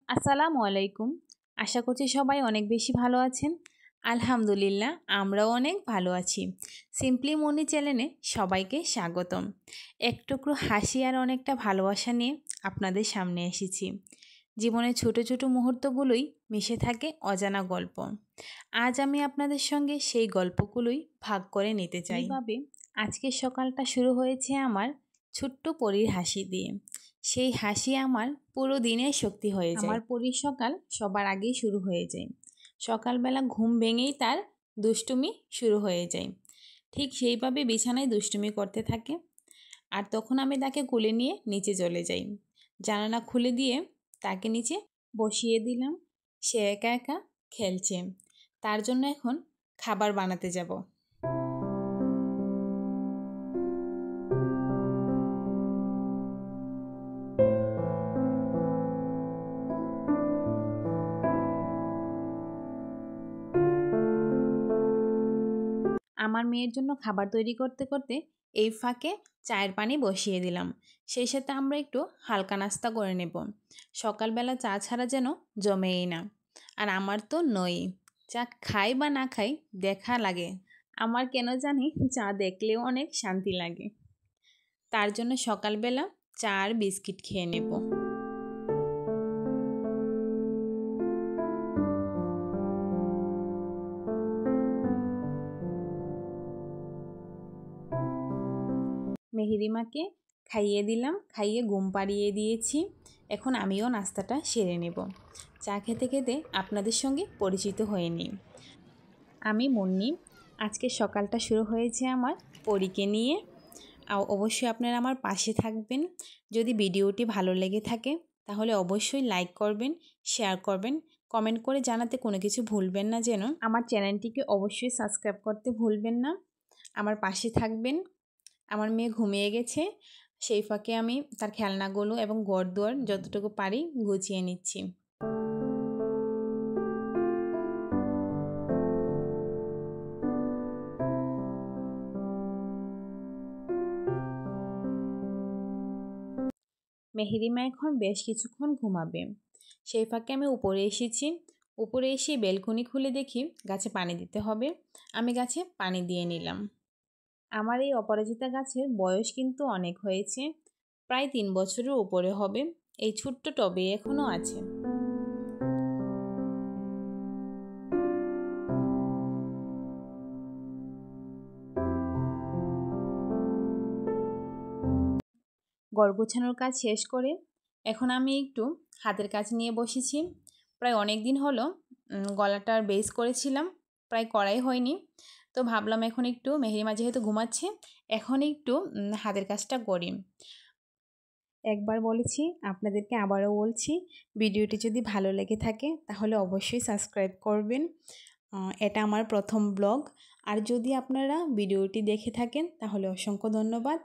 আসসালামু আলাইকুম। আশা করছি সবাই অনেক বেশি ভালো আছেন। আলহামদুলিল্লাহ আমরাও অনেক ভালো আছি। সিম্পলি মনি চ্যানেলে সবাইকে স্বাগতম। এক টুকরো হাসি আর অনেকটা ভালোবাসা নিয়ে আপনাদের সামনে এসেছি। জীবনের ছোট ছোট মুহূর্তগুলোই মিশে থাকে অজানা গল্প। আজ আমি আপনাদের সঙ্গে সেই গল্পগুলোই ভাগ করে নিতে চাই। এইভাবে আজকের সকালটা শুরু হয়েছে আমার ছোট্ট পরীর হাসি দিয়ে। সেই হাসি আমার পুরো দিনের শক্তি হয়ে যায়। আমার পরীর সকাল সবার আগেই শুরু হয়ে যায়। সকালবেলা ঘুম ভেঙেই তার দুষ্টুমি শুরু হয়ে যায়। ঠিক সেইভাবে বিছানায় দুষ্টুমি করতে থাকে। আর তখন আমি তাকে কোলে নিয়ে নিচে চলে যাই। জানালা খুলে দিয়ে তাকে নিচে বসিয়ে দিলাম। সে একা একা খেলছে। তার জন্য এখন খাবার বানাতে যাব। আমার মেয়ের জন্য খাবার তৈরি করতে করতে এই ফাঁকে চায়ের পানি বসিয়ে দিলাম। সেই সাথে আমরা একটু হালকা নাস্তা করে নেব। সকালবেলা চা ছাড়া যেন জমেই না। আর আমার তো নই। চা খাই বা না খাই দেখা লাগে। আমার কেন জানি চা দেখলেও অনেক শান্তি লাগে। তার জন্য সকালবেলা চা আর বিস্কিট খেয়ে নেব। মেহেরিমাকে খাইয়ে দিলাম, খাইয়ে ঘুম পাড়িয়ে দিয়েছি। এখন আমিও নাস্তাটা সেরে নেব। চা খেতে খেতে আপনাদের সঙ্গে পরিচিত হয়ে নিই। আমি মুন্নি। আজকে সকালটা শুরু হয়েছে আমার পরীকে নিয়ে। অবশ্যই আপনারা আমার পাশে থাকবেন। যদি ভিডিওটি ভালো লেগে থাকে তাহলে অবশ্যই লাইক করবেন, শেয়ার করবেন, কমেন্ট করে জানাতে কোনো কিছু ভুলবেন না যেন। আমার চ্যানেলটিকে অবশ্যই সাবস্ক্রাইব করতে ভুলবেন না। আমার পাশে থাকবেন। আমার মেয়ে ঘুমিয়ে গেছে। সেই ফাঁকে আমি তার খেলনাগুলো এবং ঘরদুয়ার যতটুকু পারি গুছিয়ে নিচ্ছি। মেহেরিমা এখন বেশ কিছুক্ষণ ঘুমাবে। সেই ফাঁকে আমি উপরে এসেছি। উপরে এসে বেলকনি খুলে দেখি গাছে পানি দিতে হবে। আমি গাছে পানি দিয়ে নিলাম। আমার এই অপরাজিতা গাছের বয়স কিন্তু অনেক হয়েছে। প্রায় 3 বছরের উপরে হবে। এই ছোট্ট টবে এখনও আছে। ঘর গোছানোর কাজ শেষ করে এখন আমি একটু হাতের কাজ নিয়ে বসেছি। প্রায় অনেক দিন হলো গলাটার বেস করেছিলাম, প্রায় করাই হয়নি। তো ভাবলাম এখন একটু মেহেরিমা যেহেতু ঘুমাচ্ছে এখন একটু হাতের কাজটা করি। একবার বলেছি, আপনাদেরকে আবারও বলছি, ভিডিওটি যদি ভালো লেগে থাকে তাহলে অবশ্যই সাবস্ক্রাইব করবেন। এটা আমার প্রথম ব্লগ। আর যদি আপনারা ভিডিওটি দেখে থাকেন তাহলে অসংখ্য ধন্যবাদ।